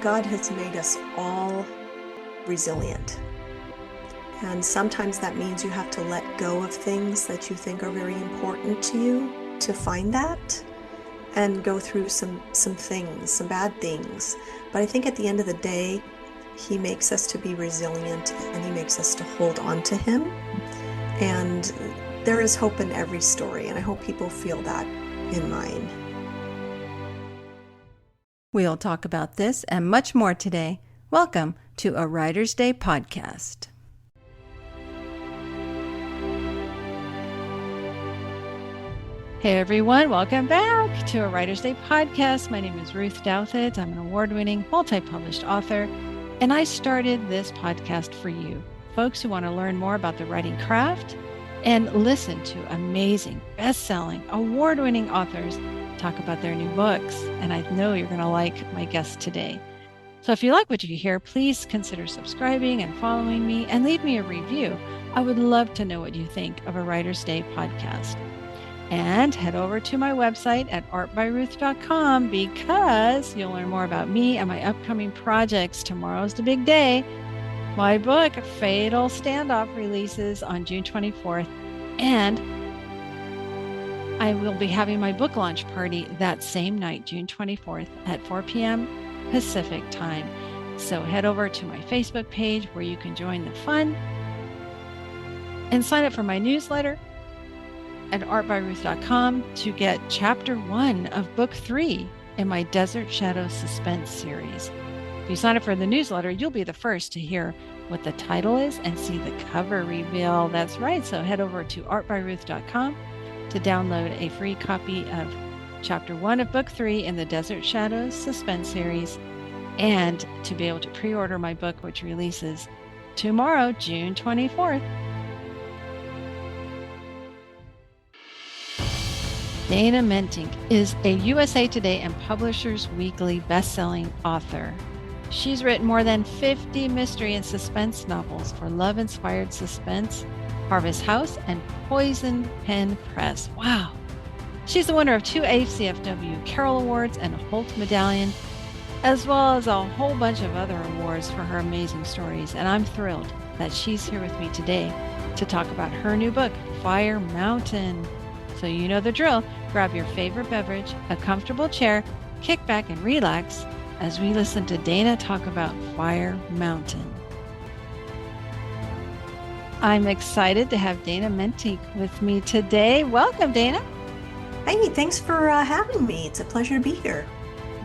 God has made us all resilient. And sometimes that means you have to let go of things that you think are very important to you to find that and go through some things, some bad things. But I think at the end of the day, he makes us to be resilient and he makes us to hold on to him. And there is hope in every story, and I hope people feel that in mine. We'll talk about this and much more today. Welcome to a Writer's Day podcast. Hey everyone, welcome back to a Writer's Day podcast. My name is Ruth Douthit. I'm an award-winning, multi-published author, and I started this podcast for you, folks who want to learn more about the writing craft and listen to amazing, best-selling, award-winning authors talk about their new books. And I know you're going to like my guest today. So if you like what you hear, please consider subscribing and following me and leave me a review. I would love to know what you think of a Writer's Day podcast. And head over to my website at artbyruth.com because you'll learn more about me and my upcoming projects. Tomorrow's the big day. My book, Fatal Standoff, releases on June 24th, and I will be having my book launch party that same night, June 24th at 4 p.m. Pacific time. So head over to my Facebook page where you can join the fun and sign up for my newsletter at artbyruth.com to get chapter 1 of book 3 in my Desert Shadows suspense series. If you sign up for the newsletter, you'll be the first to hear what the title is and see the cover reveal. That's right. So head over to artbyruth.com to download a free copy of chapter 1 of book 3 in the Desert Shadows suspense series, and to be able to pre-order my book, which releases tomorrow, June 24th. Dana Mentink is a USA Today and Publishers Weekly best-selling author. She's written more than 50 mystery and suspense novels for love-inspired suspense, Harvest House, and Poison Pen Press. Wow. She's the winner of 2 ACFW Carol Awards and a Holt Medallion, as well as a whole bunch of other awards for her amazing stories. And I'm thrilled that she's here with me today to talk about her new book, Fire Mountain. So you know the drill. Grab your favorite beverage, a comfortable chair, kick back and relax as we listen to Dana talk about Fire Mountain. I'm excited to have Dana Mentink with me today. Welcome, Dana. Hey, thanks for having me. It's a pleasure to be here.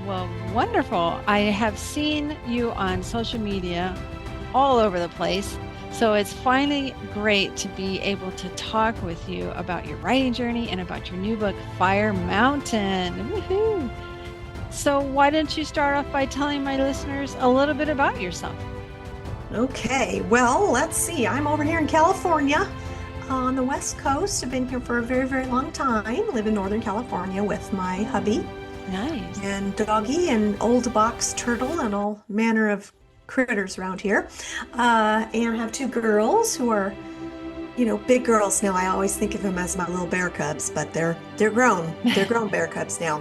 Well, wonderful. I have seen you on social media all over the place. So it's finally great to be able to talk with you about your writing journey and about your new book, Fire Mountain. Woohoo! So why don't you start off by telling my listeners a little bit about yourself? Okay, well, let's see. I'm over here in California on the West Coast. I've been here for a very, very long time. Live in Northern California with my hubby. Nice. And doggy and old box turtle and all manner of critters around here. And I have 2 girls who are, big girls now. I always think of them as my little bear cubs, but they're grown. They're grown bear cubs now.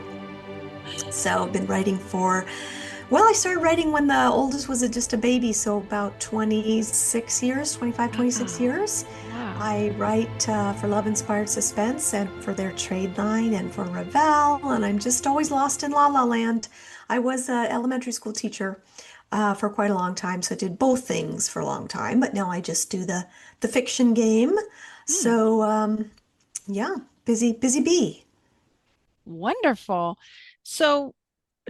So I've been writing I started writing when the oldest was just a baby, so about 26 years. Wow. I write for Love Inspired Suspense and for their trade line and for Ravel, and I'm just always lost in La La Land. I was an elementary school teacher for quite a long time, so I did both things for a long time, but now I just do the fiction game. So yeah, busy bee. Wonderful. So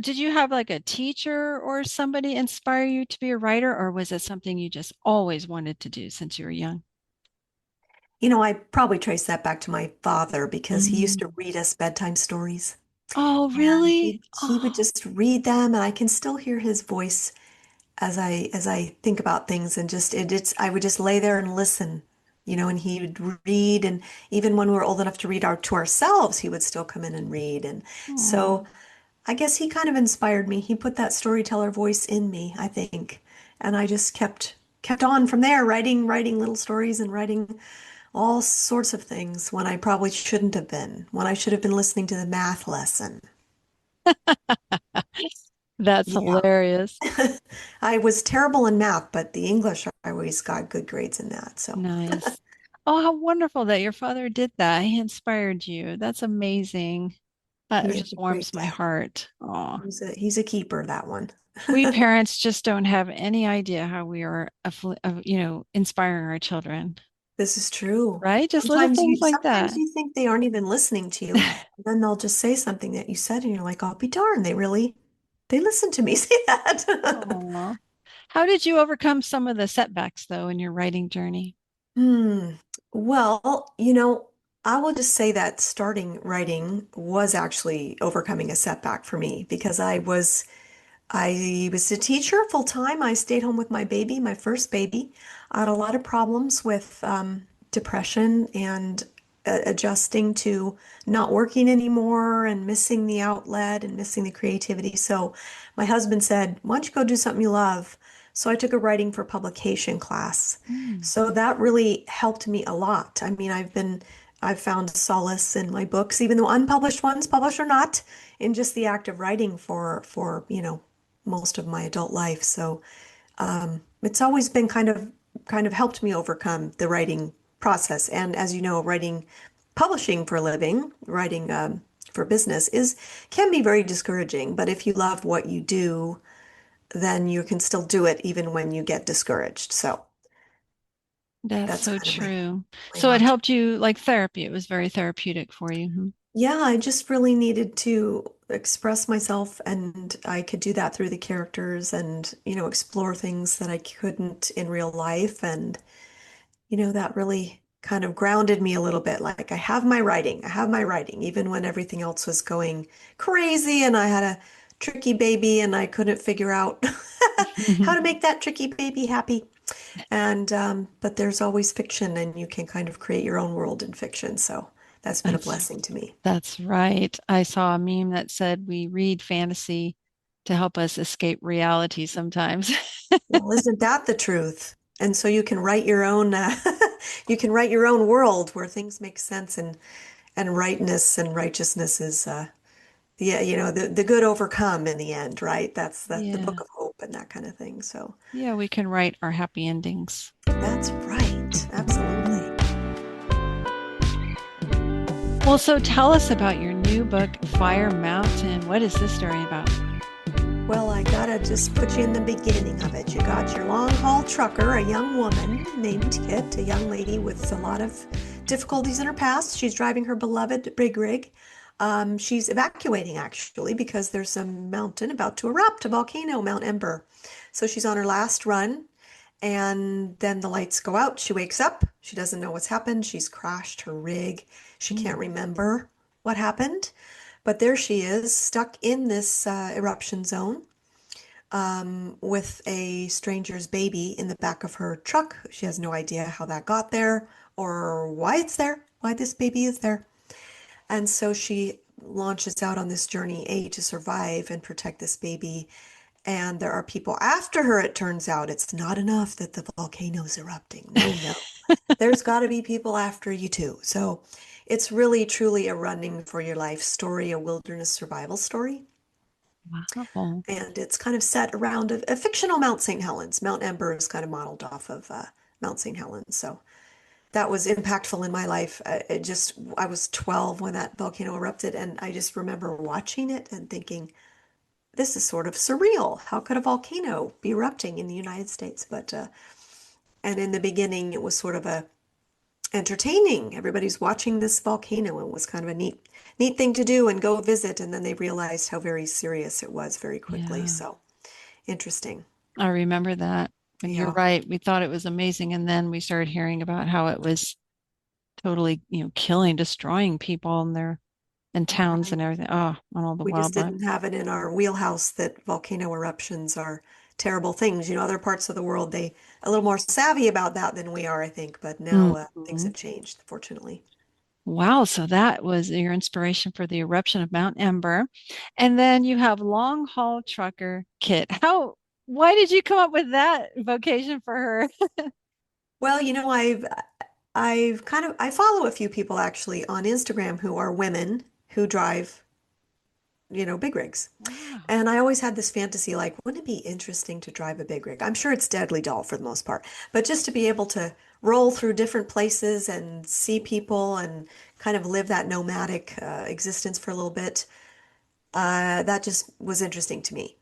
did you have like a teacher or somebody inspire you to be a writer, or was it something you just always wanted to do since you were young? I probably trace that back to my father because he used to read us bedtime stories. Oh, And really? he would Oh, just read them, and I can still hear his voice as I think about things, and it's I would just lay there and listen, and he would read, and even when we were old enough to read to ourselves, he would still come in and read. And oh. so I guess he kind of inspired me. He put that storyteller voice in me, I think. And I just kept on from there, writing little stories and writing all sorts of things when I probably shouldn't have been, when I should have been listening to the math lesson. That's Yeah. hilarious. I was terrible in math, but the English, I always got good grades in that. So Nice. Oh, how wonderful that your father did that. He inspired you. That's amazing. That he had just a warms great my dad. heart. Oh, He's a keeper, that one. we parents just don't have any idea how we are, inspiring our children, This is true. right? Just little Sometimes things you like sometimes that. you think they aren't even listening to you. And then they'll just say something that you said and you're like, I'll be darned, they listen to me say that. Oh, how did you overcome some of the setbacks, though, in your writing journey? Hmm. Well, I will just say that starting writing was actually overcoming a setback for me because I was a teacher full time. I stayed home with my baby, my first baby. I had a lot of problems with depression and adjusting to not working anymore and missing the outlet and missing the creativity. So my husband said, "Why don't you go do something you love?" So I took a writing for publication class. Mm, So that really helped me a lot. I mean, I've found solace in my books, even though unpublished ones, published or not, in just the act of writing for most of my adult life. So it's always been kind of helped me overcome the writing process. And as you know, writing, publishing for a living, writing for business is can be very discouraging. But if you love what you do, then you can still do it even when you get discouraged. So that's that's so kind of true. my So it mantra. helped you like therapy. It was very therapeutic for you. Hmm. Yeah, I just really needed to express myself, and I could do that through the characters and, explore things that I couldn't in real life. And, that really kind of grounded me a little bit. Like I have my writing, even when everything else was going crazy and I had a tricky baby and I couldn't figure out how to make that tricky baby happy. And, but there's always fiction, and you can kind of create your own world in fiction. So that's been a That's blessing to me. that's right. I saw a meme that said we read fantasy to help us escape reality sometimes. Well, isn't that the truth? And so you can write your own you can write your own world where things make sense, and rightness and righteousness is yeah, the good overcome in the end, right? That's the book Yeah. of hope and that kind of thing. So Yeah, we can write our happy endings. that's right. Absolutely. Well, so tell us about your new book, Fire Mountain. What is this story about? Well, I gotta just put you in the beginning of it. You got your long haul trucker, a young woman named Kit, a young lady with a lot of difficulties in her past. She's driving her beloved big rig. She's evacuating actually because there's a mountain about to erupt, a volcano, Mount Ember. So she's on her last run, and then the lights go out. She wakes up. She doesn't know what's happened. She's crashed her rig. She can't Mm. remember what happened. But there she is, stuck in this eruption zone with a stranger's baby in the back of her truck. She has no idea how that got there or why it's there, why this baby is there. And so she launches out on this journey, to survive and protect this baby. And there are people after her, it turns out. It's not enough that the volcano's erupting. No, no. There's got to be people after you too. So it's really, truly a running for your life story, a wilderness survival story. Wow. And it's kind of set around a fictional Mount St. Helens. Mount Ember is kind of modeled off of Mount St. Helens. So that was impactful in my life. I was 12 when that volcano erupted, and I just remember watching it and thinking, this is sort of surreal. How could a volcano be erupting in the United States? And in the beginning, it was sort of a entertaining. Everybody's watching this volcano. It was kind of a neat thing to do and go visit. And then they realized how very serious it was very quickly. Yeah, So interesting. I remember that. And you're Yeah. right. We thought it was amazing. And then we started hearing about how it was totally, killing, destroying people and towns and Right. everything. Oh, and all the We just wildlife. didn't have it in our wheelhouse that volcano eruptions are terrible things. Other parts of the world, they a little more savvy about that than we are, I think. But now things Mhm. have changed, fortunately. Wow. So that was your inspiration for the eruption of Mount Ember. And then you have long haul trucker Kit. Why did you come up with that vocation for her? Well, I follow a few people actually on Instagram who are women who drive big rigs. Wow. And I always had this fantasy, like, wouldn't it be interesting to drive a big rig? I'm sure it's deadly dull for the most part, but just to be able to roll through different places and see people and kind of live that nomadic existence for a little bit, that just was interesting to me.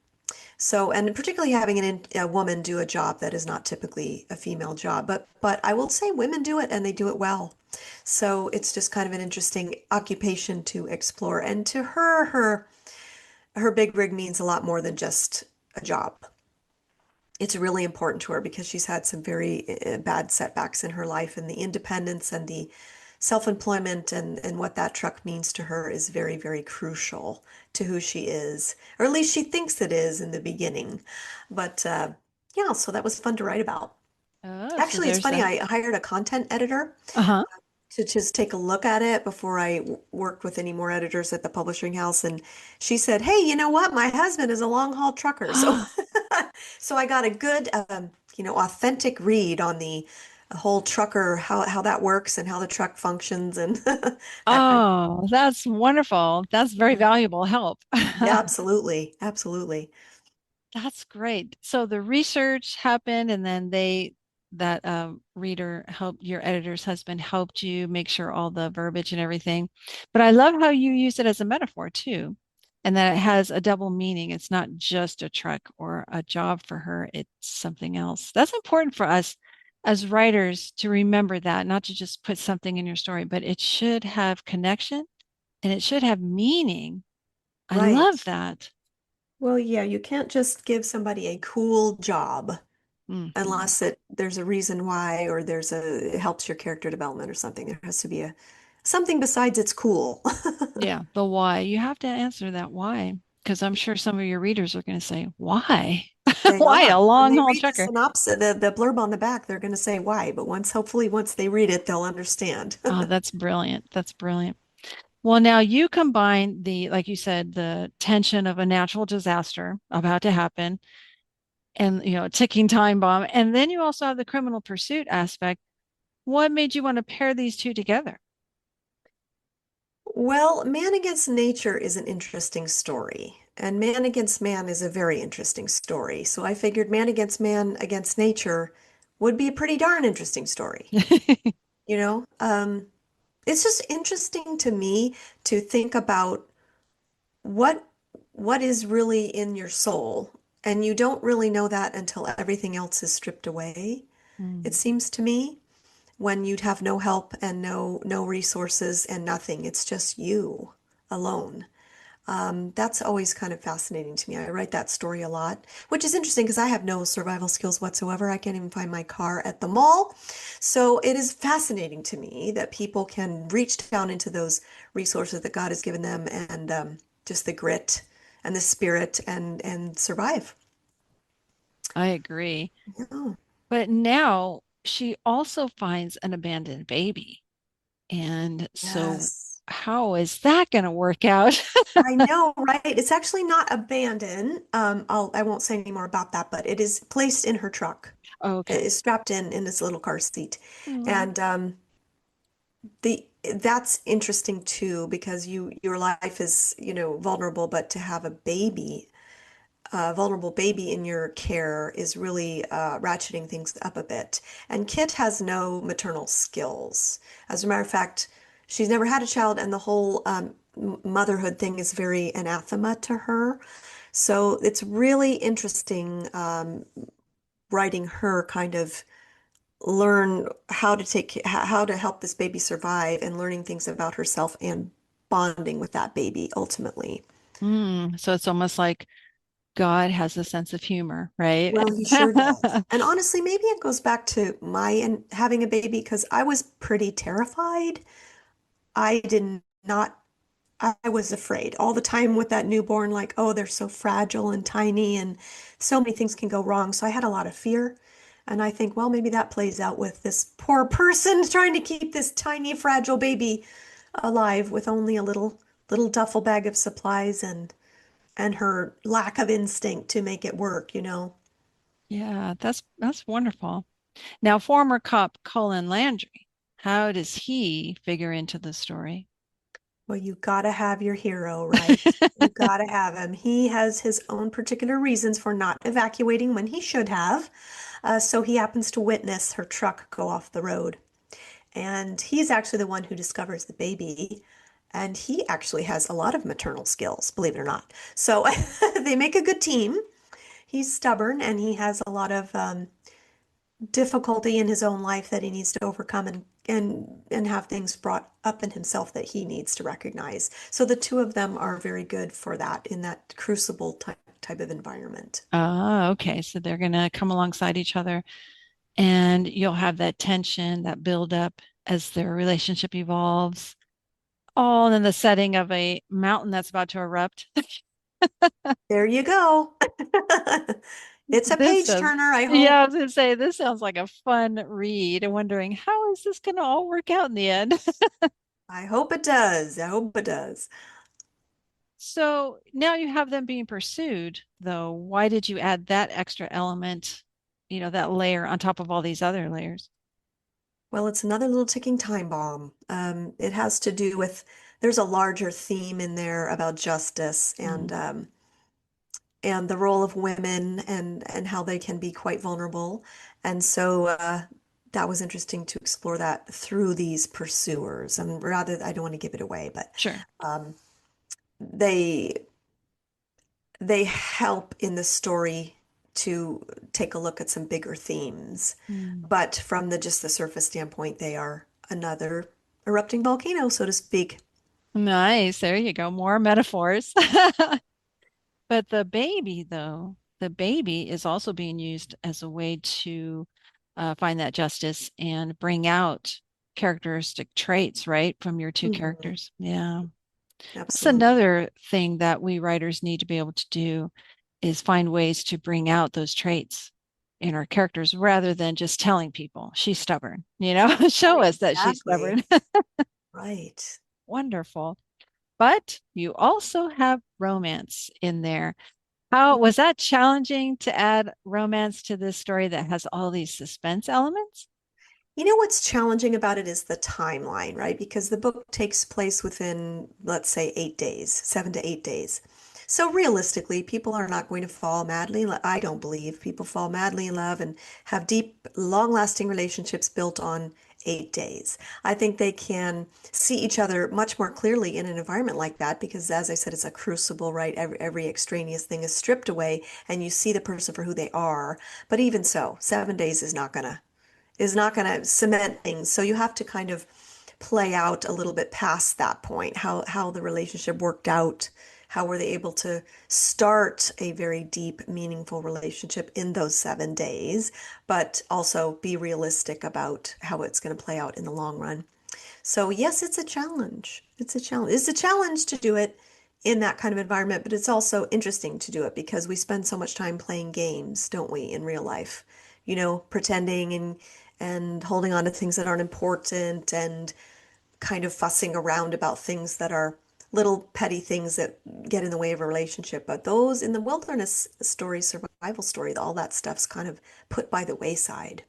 So, and particularly having a woman do a job that is not typically a female job, but I will say women do it and they do it well. So it's just kind of an interesting occupation to explore. And to her, her big rig means a lot more than just a job. It's really important to her because she's had some very bad setbacks in her life, and the independence and the self-employment and what that truck means to her is very, very crucial to who she is, or at least she thinks it is in the beginning. But yeah, so that was fun to write about. Oh, so Actually, it's there's funny, that. I hired a content editor Uh-huh. to just take a look at it before I worked with any more editors at the publishing house. And she said, "Hey, you know what? My husband is a long haul trucker." So, so I got a good, authentic read on the whole trucker, how that works and how the truck functions and that kind of. Oh, that's wonderful. That's very Mhm. valuable help. Yeah, absolutely. Absolutely. That's great. So the research happened, and then that reader helped your editor's husband helped you make sure all the verbiage and everything. But I love how you use it as a metaphor too, and that it has a double meaning. It's not just a truck or a job for her, it's something else. That's important for us as writers to remember that, not to just put something in your story, but it should have connection and it should have meaning. I love Right. that. Well, yeah, you can't just give somebody a cool job Mhm. unless there's a reason why or it helps your character development or something. There has to be a something besides it's cool. Yeah, the why. You have to answer that why, because I'm sure some of your readers are going to say, why? They Why a are. When long they haul read the trucker? synopsis, the blurb on the back, they're going to say why, but hopefully once they read it, they'll understand. Oh, that's brilliant. That's brilliant. Well, now you combine like you said, the tension of a natural disaster about to happen and, a ticking time bomb. And then you also have the criminal pursuit aspect. What made you want to pair these two together? Well, Man Against Nature is an interesting story, and Man Against Man is a very interesting story. So I figured Man Against Nature would be a pretty darn interesting story. You know, it's just interesting to me to think about what what is really in your soul, and you don't really know that until everything else is stripped away. It Mm. seems to me when you'd have no help and no resources and nothing. It's just you alone. That's always kind of fascinating to me. I write that story a lot, which is interesting because I have no survival skills whatsoever. I can't even find my car at the mall. So it is fascinating to me that people can reach down into those resources that God has given them and just the grit and the spirit and survive. I agree. Yeah. But now she also finds an abandoned baby. And so, Yes. how is that going to work out? I know, right? It's actually not abandoned. I won't say any more about that, but it is placed in her truck. It Okay. is strapped in this little car seat. Oh. And the that's interesting too because your life is, vulnerable, but to have a vulnerable baby in your care is really ratcheting things up a bit. And Kit has no maternal skills. As a matter of fact, she's never had a child, and the whole motherhood thing is very anathema to her. So it's really interesting writing her kind of learn how to help this baby survive and learning things about herself and bonding with that baby ultimately. So it's almost like God has a sense of humor, right? Well, he sure does. And honestly, maybe it goes back to my and having a baby because I was pretty terrified. I did not, I was afraid all the time with that newborn, like, oh, they're so fragile and tiny and so many things can go wrong. So I had a lot of fear. And I think, well, maybe that plays out with this poor person trying to keep this tiny, fragile baby alive with only a little duffel bag of supplies and her lack of instinct to make it work. Yeah, that's wonderful. Now, former cop Colin Landry, how does he figure into the story? Well, you gotta have your hero, right? You gotta have him. He has his own particular reasons for not evacuating when he should have. So he happens to witness her truck go off the road. And he's actually the one who discovers the baby. And he actually has a lot of maternal skills, believe it or not. So they make a good team. He's stubborn and he has a lot of difficulty in his own life that he needs to overcome and have things brought up in himself that he needs to recognize. So the two of them are very good for that in that crucible type of environment. Ah, okay. So they're going to come alongside each other and you'll have that tension, that build up as their relationship evolves, all in the setting of a mountain that's about to erupt. There you go. It's a This page sounds, turner, I yeah, hope. I was going to say, this sounds like a fun read. I'm wondering, how is this going to all work out in the end? I hope it does. I hope it does. So now you have them being pursued, though. Why did you add that extra element, that layer on top of all these other layers? Well, it's another little ticking time bomb. It has to do with, there's a larger theme in there about justice Mm, and the role of women and how they can be quite vulnerable. And so that was interesting to explore that through these pursuers. And rather, I don't want to give it away, but sure. um, they they help in the story to take a look at some bigger themes. Mm. But from the just the surface standpoint, they are another erupting volcano, so to speak. Nice. There you go. More metaphors. But the baby, though, the baby is also being used as a way to find that justice and bring out characteristic traits, right, from your two Mhm. characters. Yeah. That's Absolutely. another thing that we writers need to be able to do is find ways to bring out those traits in our characters rather than just telling people she's stubborn, show Right, us that she's exactly. stubborn. Right. Wonderful. But you also have romance in there. How was that challenging to add romance to this story that has all these suspense elements? You know what's challenging about it is the timeline, right? Because the book takes place within, let's say, 8 days, 7 to 8 days. So realistically, people are not going to fall madly in love. I don't believe people fall madly in love and have deep, long-lasting relationships built on 8 days. I think they can see each other much more clearly in an environment like that because, as I said, it's a crucible, right? Every extraneous thing is stripped away and you see the person for who they are. But even so, 7 days is not going to cement things. So you have to kind of play out a little bit past that point, how the relationship worked out, how were they able to start a very deep, meaningful relationship in those 7 days, but also be realistic about how it's going to play out in the long run. So yes, it's a challenge. It's a challenge. It's a challenge to do it in that kind of environment, but it's also interesting to do it because we spend so much time playing games, don't we, in real life? Pretending and holding on to things that aren't important and kind of fussing around about things that are little petty things that get in the way of a relationship. But those in the wilderness story, survival story, all that stuff's kind of put by the wayside.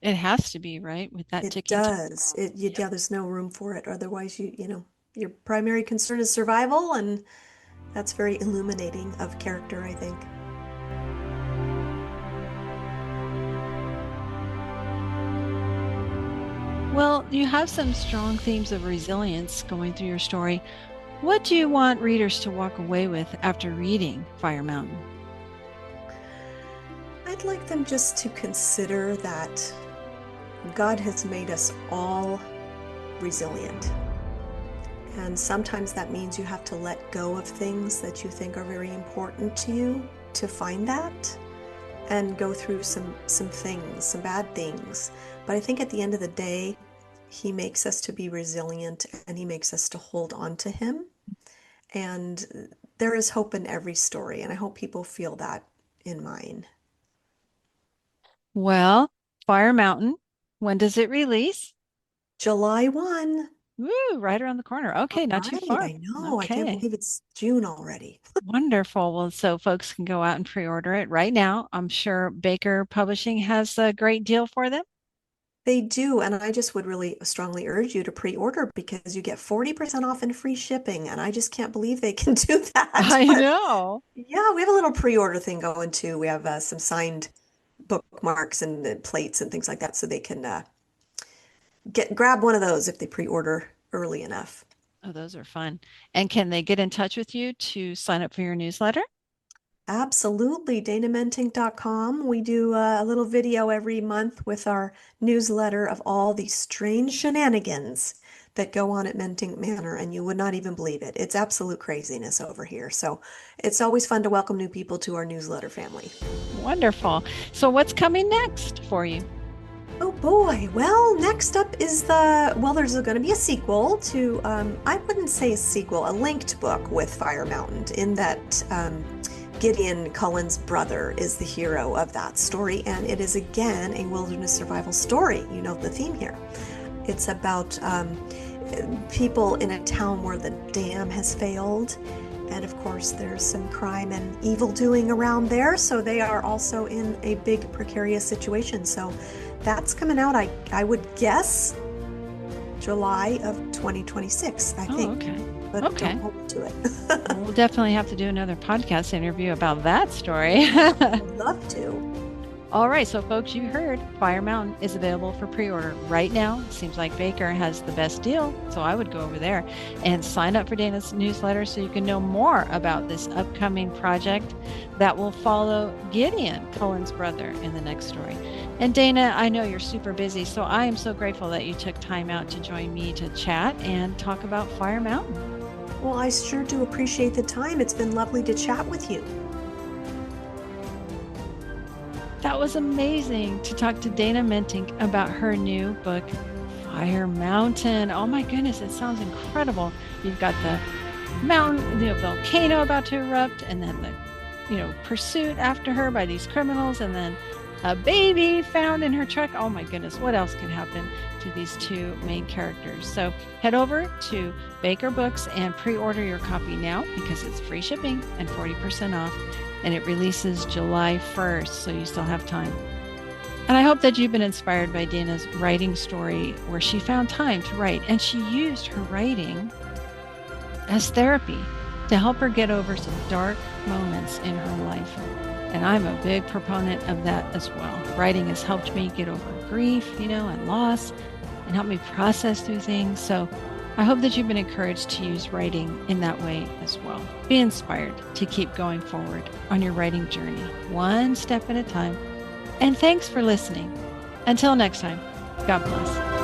It has to be, right? With that It ticking time does. bomb. Yep. Yeah, there's no room for it. Otherwise, your primary concern is survival, and that's very illuminating of character, I think. Well, you have some strong themes of resilience going through your story. What do you want readers to walk away with after reading Fire Mountain? I'd like them just to consider that God has made us all resilient. And sometimes that means you have to let go of things that you think are very important to you to find that and go through some things, some bad things. But I think at the end of the day, he makes us to be resilient and he makes us to hold on to him. And there is hope in every story, and I hope people feel that in mine. Well, Fire Mountain, when does it release? July 1. Woo, right around the corner. Okay, All not too right, far. I know. I can't Okay. believe it's June already. Wonderful. Well, so folks can go out and pre-order it right now. I'm sure Baker Publishing has a great deal for them. They do, and I just would really strongly urge you to pre-order because you get 40% off and free shipping, and I just can't believe they can do that. I But know. yeah, we have a little pre-order thing going too. We have some signed bookmarks and plates and things like that, so they can grab one of those if they pre-order early enough. Oh, those are fun. And can they get in touch with you to sign up for your newsletter? Absolutely, DanaMentink.com. We do a little video every month with our newsletter of all these strange shenanigans that go on at Mentink Manor, and you would not even believe it. It's absolute craziness over here. So it's always fun to welcome new people to our newsletter family. Wonderful. So what's coming next for you? Oh boy. Well, next up is there's going to be a sequel to, I wouldn't say a sequel, a linked book with Fire Mountain, in that Gideon Cullen's brother is the hero of that story, and it is again a wilderness survival story. You know the theme here. It's about people in a town where the dam has failed, and of course there's some crime and evil doing around there, so they are also in a big precarious situation. So that's coming out, I would guess, July of 2026, I think. Okay. But Okay. don't hold me to it. We'll definitely have to do another podcast interview about that story. I'd love to. All right, so folks, you heard Fire Mountain is available for pre-order right now. It seems like Baker has the best deal, so I would go over there and sign up for Dana's newsletter so you can know more about this upcoming project that will follow Gideon, Cullen's brother, in the next story. And Dana, I know you're super busy, so I am so grateful that you took time out to join me to chat and talk about Fire Mountain. Well, I sure do appreciate the time. It's been lovely to chat with you. That was amazing to talk to Dana Mentink about her new book, Fire Mountain. Oh my goodness, it sounds incredible. You've got the mountain, the volcano about to erupt, and then the, pursuit after her by these criminals, and then a baby found in her truck. Oh my goodness, what else can happen to these two main characters? So head over to Baker Books and pre-order your copy now because it's free shipping and 40% off. And it releases July 1st, so you still have time. And I hope that you've been inspired by Dana's writing story, where she found time to write, and she used her writing as therapy to help her get over some dark moments in her life. And I'm a big proponent of that as well. Writing has helped me get over grief, and loss, and help me process through things. So I hope that you've been encouraged to use writing in that way as well. Be inspired to keep going forward on your writing journey, one step at a time. And thanks for listening. Until next time, God bless.